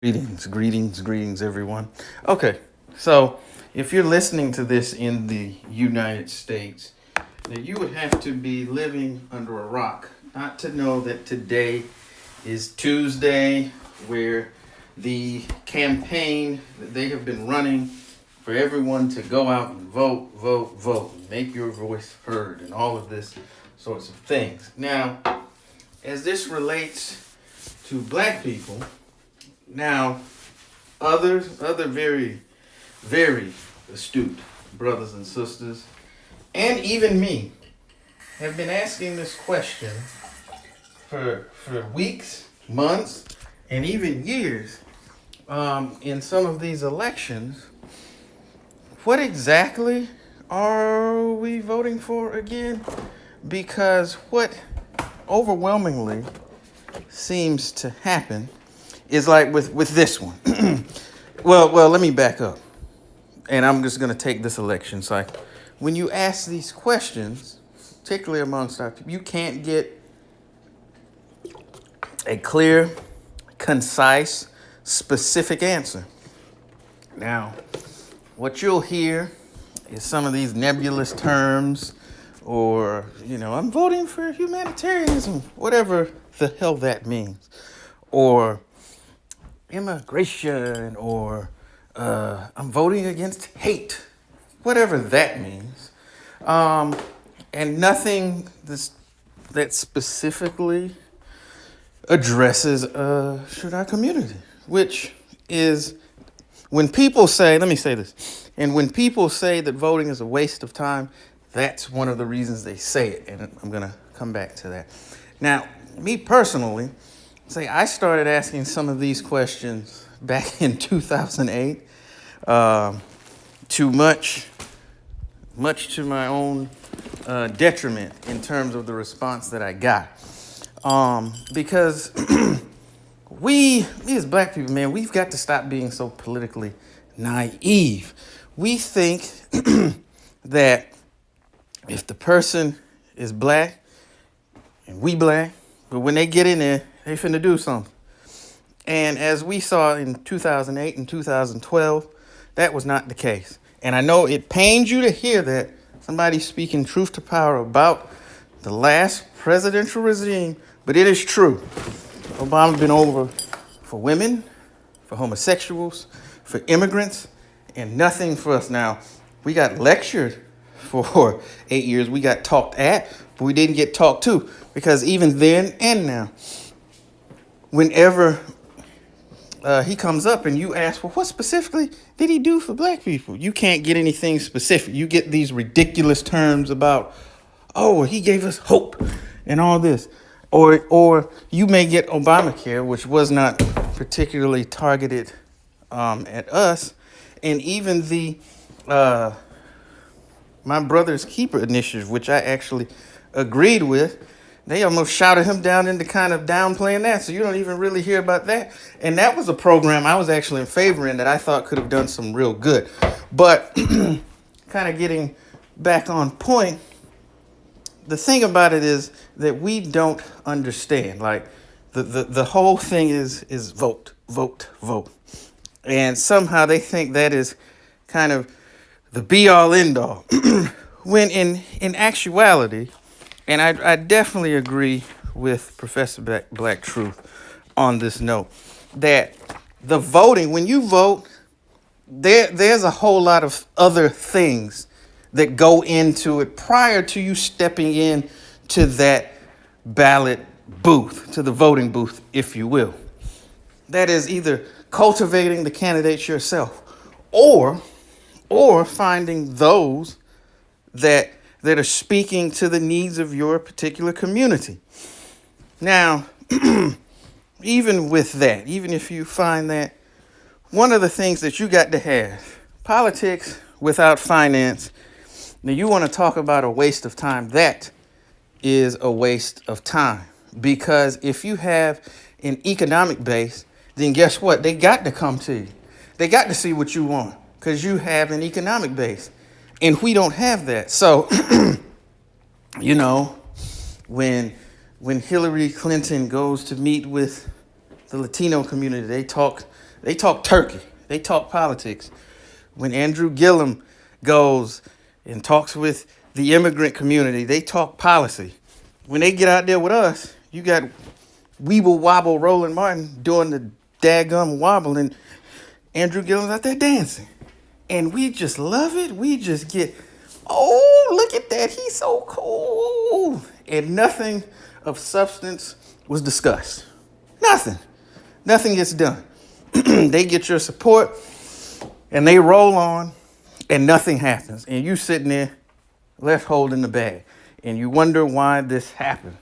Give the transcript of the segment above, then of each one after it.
Greetings, everyone. Okay, so if you're listening to this in the United States, then you would have to be living under a rock not to know that today is Tuesday, where the campaign that they have been running for everyone to go out and vote, and make your voice heard, and all of this sorts of things. Now, as this relates to black people, now, other very astute brothers and sisters, and even me, have been asking this question for weeks, months, and even years. In some of these elections, what exactly are we voting for again? Because what overwhelmingly seems to happen is like with this one. Well, let me back up. And I'm just going to take this election. It's like when you ask these questions, particularly amongst our people, you can't get a clear, concise, specific answer. Now, what you'll hear is some of these nebulous terms, or, I'm voting for humanitarianism, whatever the hell that means, or immigration, or I'm voting against hate, whatever that means. And nothing that specifically addresses our community, which is when people say, let me say this, and when people say that voting is a waste of time, that's one of the reasons they say it, and I'm going to come back to that. Now, me personally, I started asking some of these questions back in 2008, too much to my own detriment in terms of the response that I got. Because we as black people, man, we've got to stop being so politically naive. We think that if the person is black and we black, but when they get in there, they finna do something. And as we saw in 2008 and 2012, that was not the case. And I know it pains you to hear that somebody speaking truth to power about the last presidential regime, but it is true. Obama's been over for women, for homosexuals, for immigrants, and nothing for us. Now, we got lectured for 8 years. We got talked at, but we didn't get talked to, because even then and now, whenever he comes up and you ask, well, what specifically did he do for black people? You can't get anything specific. You get these ridiculous terms about, oh, he gave us hope and all this. Or you may get Obamacare, which was not particularly targeted at us. And even the My Brother's Keeper initiative, which I actually agreed with, they almost shouted him down into kind of downplaying that. So you don't even really hear about that. And that was a program I was actually in favor in that I thought could have done some real good. But kind of getting back on point, the thing about it is that we don't understand. Like the whole thing is vote. And somehow they think that is kind of the be all end all. When in actuality, and I definitely agree with Professor Black Truth on this note, that the voting, when you vote, there's a whole lot of other things that go into it prior to you stepping in to that ballot booth, to the voting booth, if you will. That is either cultivating the candidates yourself, or finding those that are speaking to the needs of your particular community. Now, even with that, even if you find that, one of the things that you got to have, politics without finance, now you want to talk about a waste of time, that is a waste of time. Because if you have an economic base, then guess what? They got to come to you. They got to see what you want, because you have an economic base. And we don't have that. So, when Hillary Clinton goes to meet with the Latino community, they talk They talk turkey. They talk politics. When Andrew Gillum goes and talks with the immigrant community, they talk policy. When they get out there with us, you got Weeble Wobble Roland Martin doing the daggum wobble, and Andrew Gillum's out there dancing. And we just love it. We just get, oh, look at that. He's so cool. And nothing of substance was discussed. Nothing. Nothing gets done. They get your support and they roll on and nothing happens. And you sitting there left holding the bag. And you wonder why this happened.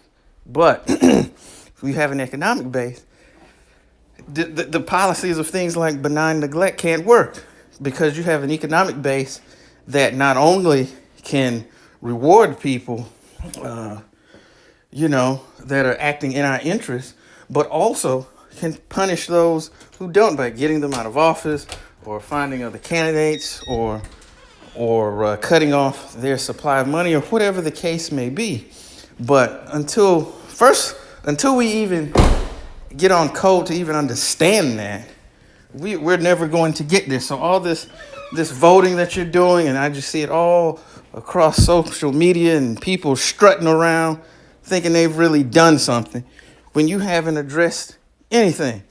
But if we have an economic base, the policies of things like benign neglect can't work, because you have an economic base that not only can reward people, that are acting in our interest, but also can punish those who don't by getting them out of office or finding other candidates or cutting off their supply of money or whatever the case may be. But until we even get on code to even understand that, we're never going to get there. So all this voting that you're doing, and I just see it all across social media and people strutting around thinking they've really done something when you haven't addressed anything.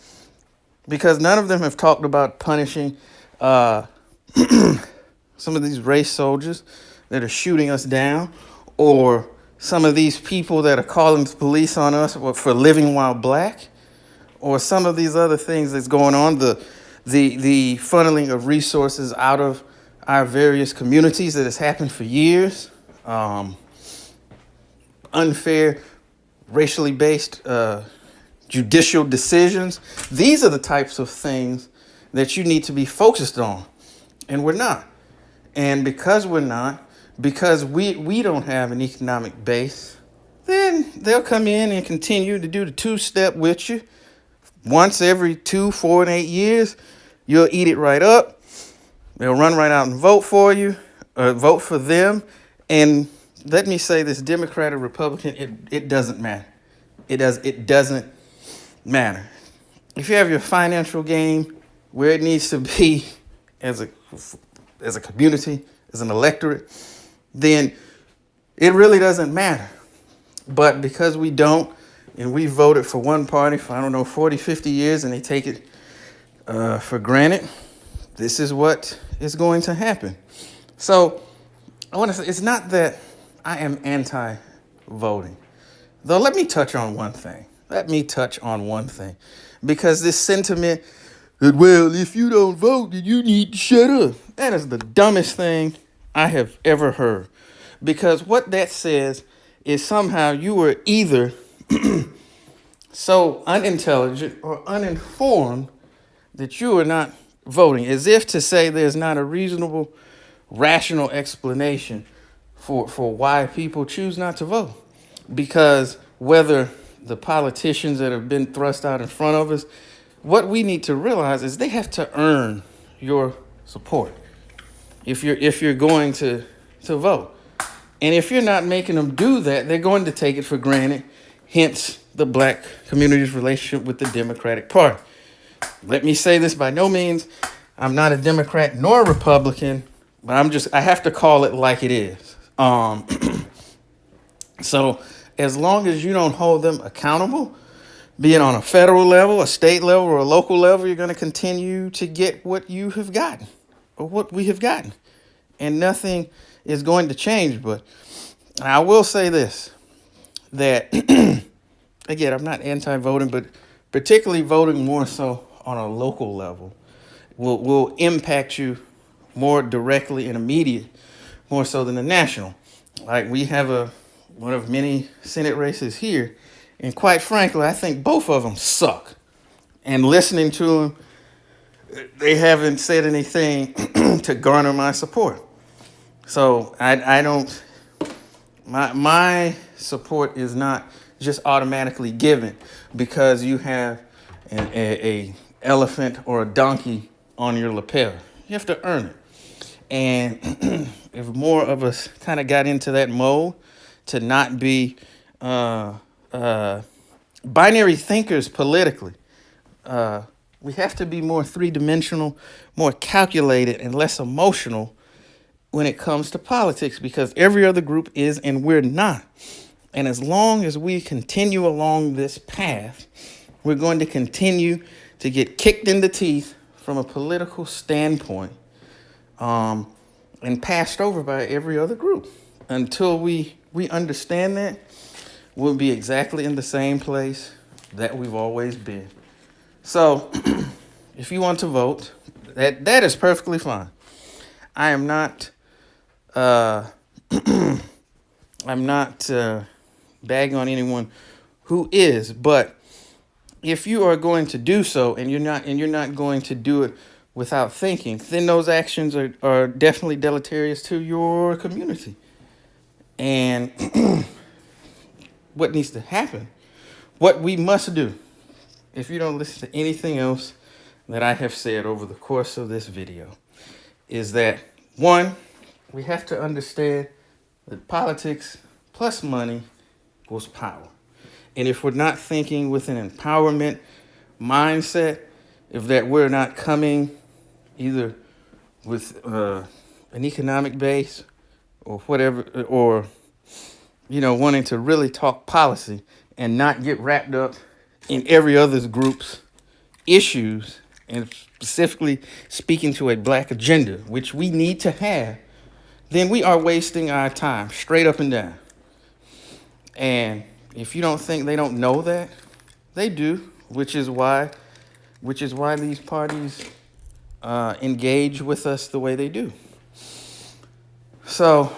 Because none of them have talked about punishing some of these race soldiers that are shooting us down, or some of these people that are calling the police on us for living while black, or some of these other things that's going on, the funneling of resources out of our various communities that has happened for years, unfair, racially based judicial decisions. These are the types of things that you need to be focused on, and we're not. And because we're not, because we don't have an economic base, then they'll come in and continue to do the two-step with you. Once every 2, 4, and 8 years, you'll eat it right up. They'll run right out and vote for you, or vote for them. And let me say this, Democrat or Republican, it doesn't matter. It doesn't matter. If you have your financial game where it needs to be as a community, as an electorate, then it really doesn't matter. But because we don't, and we voted for one party for, 40, 50 years, and they take it for granted, this is what is going to happen. So I want to say, it's not that I am anti-voting. Though let me touch on one thing. Because this sentiment that, well, if you don't vote, then you need to shut up. That is the dumbest thing I have ever heard. Because what that says is somehow you were either so unintelligent or uninformed that you are not voting, as if to say there's not a reasonable, rational explanation for why people choose not to vote. Because whether the politicians that have been thrust out in front of us, what we need to realize is they have to earn your support if you're going to vote. And if you're not making them do that, they're going to take it for granted, hence the black community's relationship with the Democratic Party. Let me say this, by no means, I'm not a Democrat nor a Republican, but I have to call it like it is. So as long as you don't hold them accountable, be it on a federal level, a state level, or a local level, you're going to continue to get what you have gotten, or what we have gotten. And nothing is going to change. But I will say this, that, again, I'm not anti-voting, but particularly voting more so on a local level will impact you more directly and immediate, more so than the national. Like, we have one of many Senate races here, and quite frankly, I think both of them suck. And listening to them, they haven't said anything to garner my support. So I don't, my support is not just automatically given because you have a elephant or a donkey on your lapel. You have to earn it. And if more of us kind of got into that mode to not be binary thinkers politically, We have to be more three-dimensional, more calculated, and less emotional when it comes to politics, because every other group is and we're not. And as long as we continue along this path, we're going to continue to get kicked in the teeth from a political standpoint, and passed over by every other group. Until we understand that, we'll be exactly in the same place that we've always been. So if you want to vote, that is perfectly fine. I am not I'm not bagging on anyone who is, but if you are going to do so and you're not going to do it without thinking, then those actions are definitely deleterious to your community. And what needs to happen, what we must do, if you don't listen to anything else that I have said over the course of this video, is that one, we have to understand that politics plus money equals power. And if we're not thinking with an empowerment mindset, if that we're not coming either with an economic base or whatever, or wanting to really talk policy and not get wrapped up in every other group's issues, and specifically speaking to a black agenda, which we need to have, then we are wasting our time straight up and down. And if you don't think they don't know that, they do, which is why these parties engage with us the way they do. So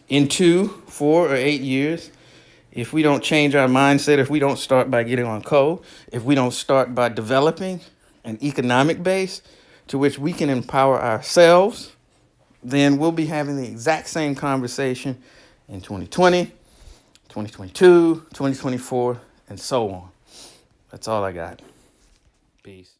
in 2, 4, or 8 years, if we don't change our mindset, if we don't start by getting on code, if we don't start by developing an economic base to which we can empower ourselves, then we'll be having the exact same conversation in 2020, 2022, 2024, and so on. That's all I got. Peace.